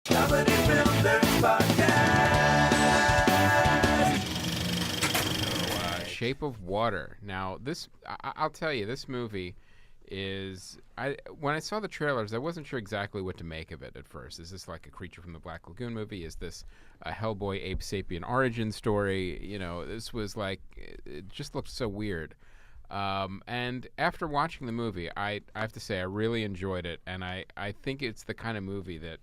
Comedy Film Nerds Podcast. So, Shape of Water. Now, I'll tell you, this movie is... when I saw the trailers, I wasn't sure exactly what to make of it at first. Is this like a Creature from the Black Lagoon movie? Is this a Hellboy Ape Sapien origin story? You know, this was like... It just looked so weird. And after watching the movie, I have to say I really enjoyed it, and I think it's the kind of movie that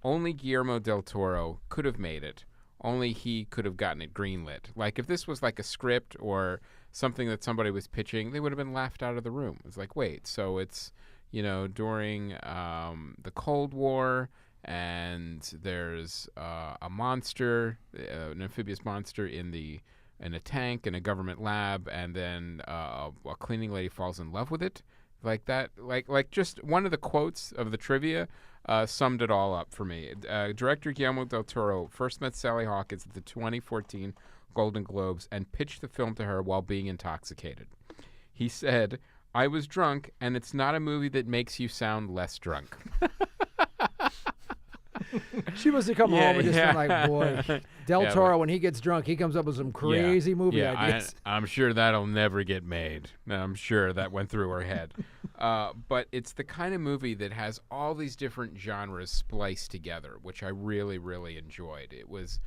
only Guillermo del Toro could have made it. Only he could have gotten it greenlit. Like, if this was like a script or something that somebody was pitching, they would have been laughed out of the room. It's like, wait, so it's, you know, during the Cold War, and there's a monster, an amphibious monster in a tank in a government lab, and then a cleaning lady falls in love with it, like that. Like just one of the quotes of the trivia summed it all up for me. Director Guillermo del Toro first met Sally Hawkins at the 2014 Golden Globes and pitched the film to her while being intoxicated. He said, "I was drunk, and it's not a movie that makes you sound less drunk." She must have come home and just been like, boy, Del Toro, when he gets drunk, he comes up with some crazy movie ideas. I'm sure that'll never get made. I'm sure that went through her head. But it's the kind of movie that has all these different genres spliced together, which I really, really enjoyed. It was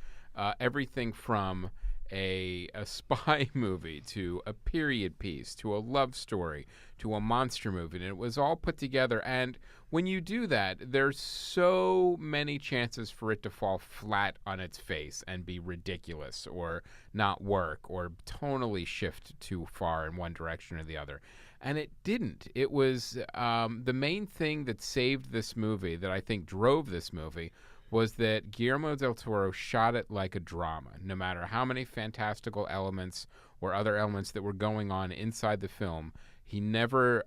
everything from a spy movie to a period piece to a love story to a monster movie, and it was all put together. And when you do that, there's so many chances for it to fall flat on its face and be ridiculous or not work or tonally shift too far in one direction or the other. And it didn't. It was the main thing that saved this movie, that I think drove this movie, was that Guillermo del Toro shot it like a drama. No matter how many fantastical elements or other elements that were going on inside the film, he never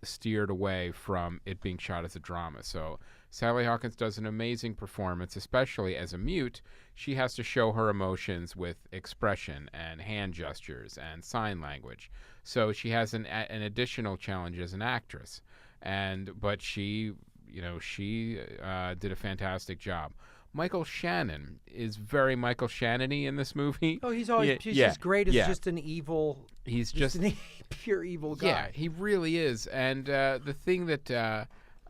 steered away from it being shot as a drama. So Sally Hawkins does an amazing performance, especially as a mute. She has to show her emotions with expression and hand gestures and sign language. So she has an additional challenge as an actress. But she did a fantastic job. Michael Shannon is very Michael Shannon-y in this movie. Oh, he's always just great as just an evil. He's just an pure evil guy. Yeah, he really is. And the thing that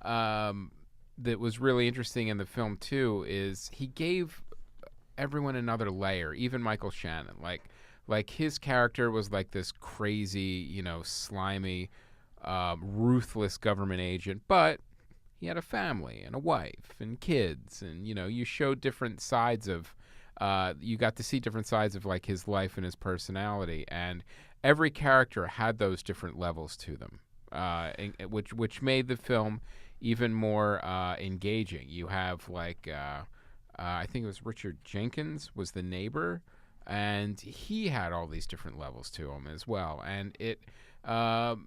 that was really interesting in the film too is he gave everyone another layer, even Michael Shannon. Like his character was like this crazy, slimy, ruthless government agent, but he had a family and a wife and kids, and you showed different sides of you got to see different sides of like his life and his personality, and every character had those different levels to them, which made the film even more engaging. You have I think it was Richard Jenkins was the neighbor, and he had all these different levels to him as well. And it now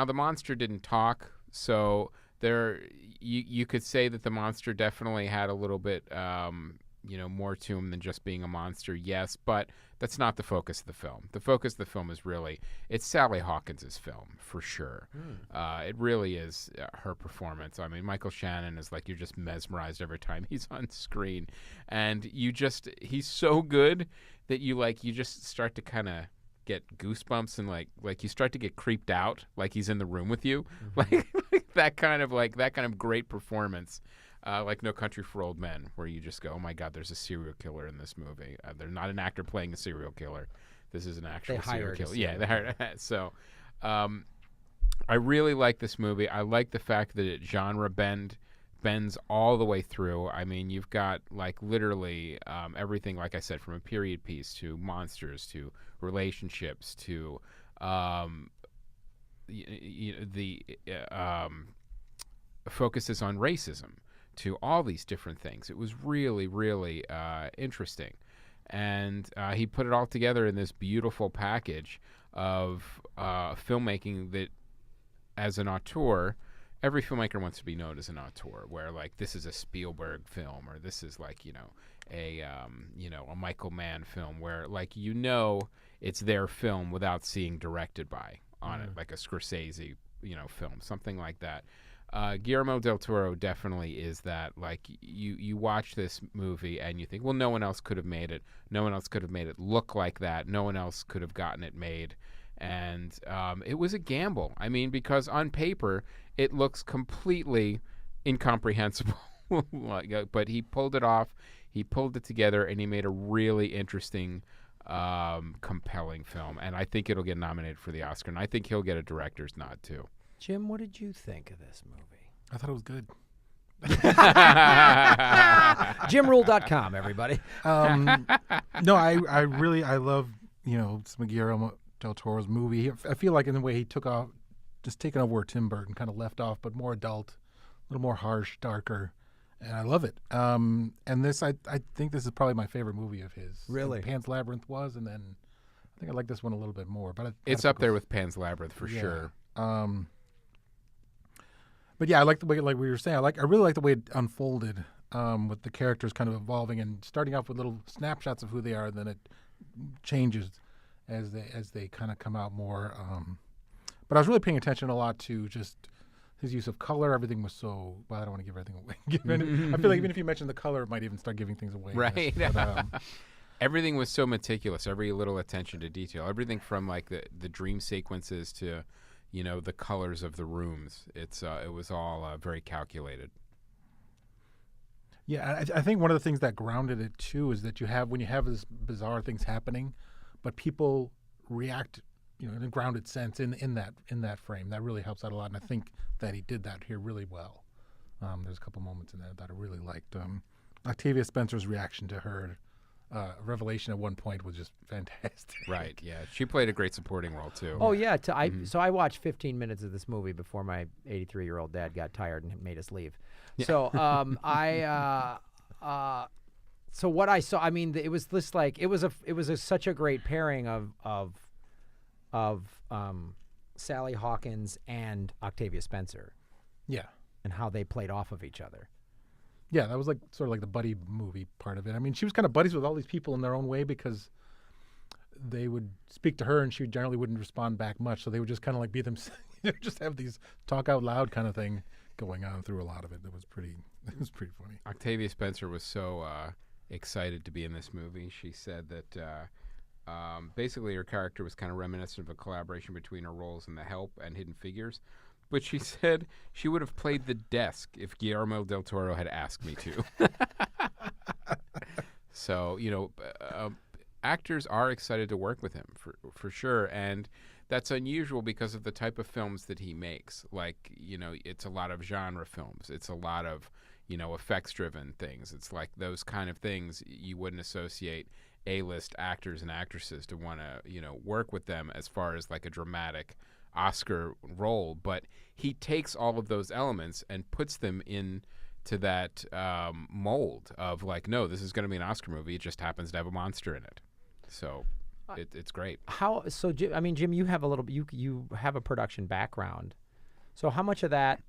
the monster didn't talk, so you could say that the monster definitely had a little bit more to him than just being a monster, yes, but that's not the focus of the film. The focus of the film is really, it's Sally Hawkins' film, for sure. It really is her performance. I mean, Michael Shannon is like, you're just mesmerized every time he's on screen. And he's so good that you just start to kind of get goosebumps and like you start to get creeped out, like he's in the room with you. Like that kind of great performance. Like No Country for Old Men, where you just go, oh my God, there's a serial killer in this movie. They're not an actor playing a serial killer. This is an actual serial killer. Yeah, they hired. So I really like this movie. I like the fact that it genre bends all the way through. I mean, you've got like literally everything, like I said, from a period piece to monsters to relationships to the focuses on racism, to all these different things. It was really, really interesting. And he put it all together in this beautiful package of filmmaking that, as an auteur, every filmmaker wants to be known as an auteur, where like this is a Spielberg film, or this is like, a Michael Mann film, where like, it's their film without seeing directed by on it, like a Scorsese, film, something like that. Guillermo del Toro definitely is that. Like you watch this movie and you think, well, no one else could have made it. No one else could have made it look like that. No one else could have gotten it made. And it was a gamble. I mean, because on paper it looks completely incomprehensible. But he pulled it off. He pulled it together, and he made a really interesting, compelling film. And I think it'll get nominated for the Oscar. And I think he'll get a director's nod too. Jim, what did you think of this movie? I thought it was good. JimRuel.com, everybody. No, I love, some Guillermo del Toro's movie. I feel like in the way he took off, just taking over where Tim Burton kind of left off, but more adult, a little more harsh, darker, and I love it. And this, I think this is probably my favorite movie of his. Really? Pan's Labyrinth was, and then I think I like this one a little bit more. But it's up there with Pan's Labyrinth for sure. But yeah, I like the way, like we were saying, I really like the way it unfolded, with the characters kind of evolving and starting off with little snapshots of who they are, and then it changes as they kind of come out more. But I was really paying attention a lot to just his use of color. Everything was so, well, I don't want to give everything away. I feel like even if you mention the color, it might even start giving things away. Right. But, everything was so meticulous. Every little attention to detail. Everything from like the dream sequences to, the colors of the rooms. It was all very calculated. Yeah, I think one of the things that grounded it too is that when you have this bizarre things happening, but people react, in a grounded sense in that frame. That really helps out a lot, and I think that he did that here really well. There's a couple moments in there that I really liked. Octavia Spencer's reaction to her revelation at one point was just fantastic. Right. Yeah, she played a great supporting role too. Oh yeah. So I watched 15 minutes of this movie before my 83-year-old dad got tired and made us leave. Yeah. So so what I saw, I mean, it was this like it was such a great pairing of Sally Hawkins and Octavia Spencer. Yeah. And how they played off of each other. Yeah, that was like sort of like the buddy movie part of it. I mean, she was kind of buddies with all these people in their own way because they would speak to her and she generally wouldn't respond back much. So they would just kind of like be themselves, just have these talk out loud kind of thing going on through a lot of it. It was pretty funny. Octavia Spencer was so excited to be in this movie. She said that basically her character was kind of reminiscent of a collaboration between her roles in The Help and Hidden Figures. But she said she would have played the desk if Guillermo del Toro had asked me to. So, actors are excited to work with him for sure. And that's unusual because of the type of films that he makes. Like, it's a lot of genre films. It's a lot of, effects-driven things. It's like those kind of things you wouldn't associate A-list actors and actresses to want to, work with them as far as like a dramatic Oscar role, but he takes all of those elements and puts them into that mold of like, no, this is going to be an Oscar movie. It just happens to have a monster in it, so it's great. Jim, you have you have a production background, so how much of that,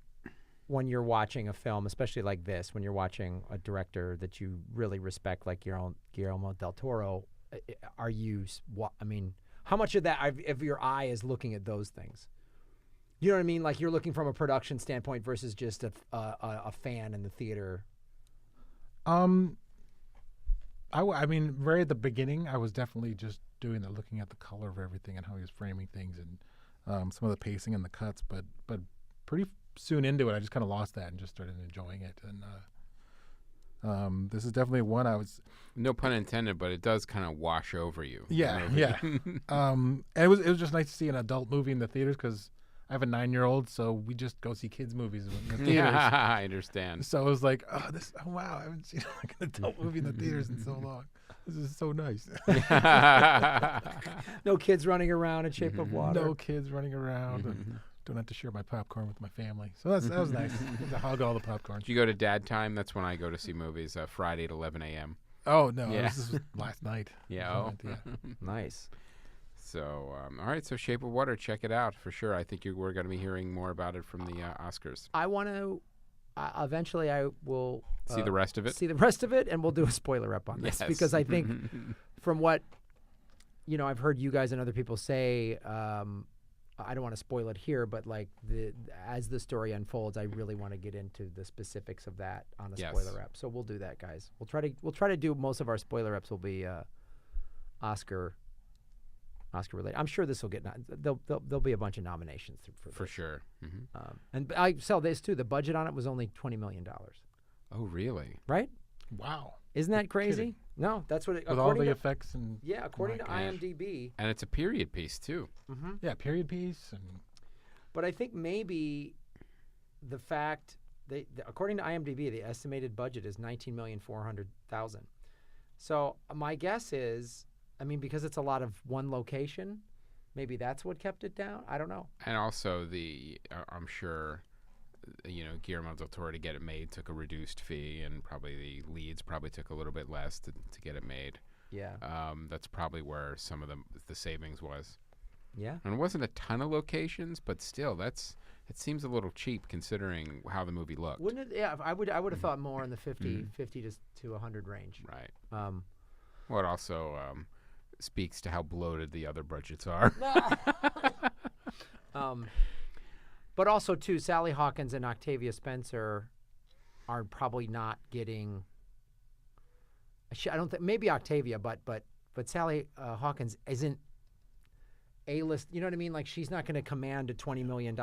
when you're watching a film, especially like this, when you're watching a director that you really respect, like Guillermo del Toro, are you? How much of that of your eye is looking at those things? You know what I mean? Like you're looking from a production standpoint versus just a fan in the theater. I mean, right at the beginning, I was definitely just looking at the color of everything and how he was framing things and some of the pacing and the cuts. But pretty soon into it, I just kind of lost that and just started enjoying it. And this is definitely one I was. No pun intended, but it does kind of wash over you. Yeah, yeah. And it was just nice to see an adult movie in the theaters because I have a 9-year-old, so we just go see kids movies in the theaters. Yeah, I understand. So it was like, wow, I haven't seen like an adult movie in the theaters in so long. This is so nice. No kids running around in Shape of Water. No kids running around. And don't have to share my popcorn with my family. So that was nice. To hog all the popcorn. Did you go to Dad Time? That's when I go to see movies, Friday at 11 a.m. Oh, no. Yeah. This was last night. Yeah. Yeah. Nice. So, all right. So Shape of Water, check it out for sure. I think we're going to be hearing more about it from the Oscars. I want to, eventually I will. See the rest of it? See the rest of it, and we'll do a spoiler up on this. Yes. Because I think from what, I've heard you guys and other people say, I don't want to spoil it here, but like as the story unfolds, I really want to get into the specifics of that on a Yes. spoiler ep. So we'll do that, guys. We'll try to do most of our spoiler eps will be Oscar related. I'm sure this will get there'll be a bunch of nominations For this. sure. And I saw this too. The budget on it was only $20 million, Oh, really? right? Wow. Isn't that crazy? kidding. No, that's what it. With all according the to, effects and according to my gosh. IMDb. And it's a period piece too. Yeah, period piece and But I think maybe the fact according to IMDb, the estimated budget is $19,400,000. So my guess is, I mean, because it's a lot of one location, maybe that's what kept it down. I don't know. And also I'm sure, Guillermo del Toro to get it made took a reduced fee, and probably the leads probably took a little bit less to get it made. Yeah. That's probably where some of the savings was. Yeah. And it wasn't a ton of locations, but still, it seems a little cheap considering how the movie looked. Wouldn't it? Yeah. I would have thought more in the 50 to 100 range. Right. Well, it also speaks to how bloated the other budgets are. But also too, Sally Hawkins and Octavia Spencer are probably not getting. I don't think maybe Octavia, but Sally Hawkins isn't A-list. You know what I mean? Like she's not going to command a $20 million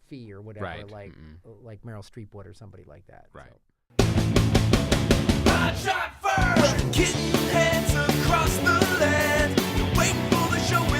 fee or whatever, Right. like Meryl Streep would or somebody like that. Right. So. I shot first. Kitten heads across the land. Waiting for the show.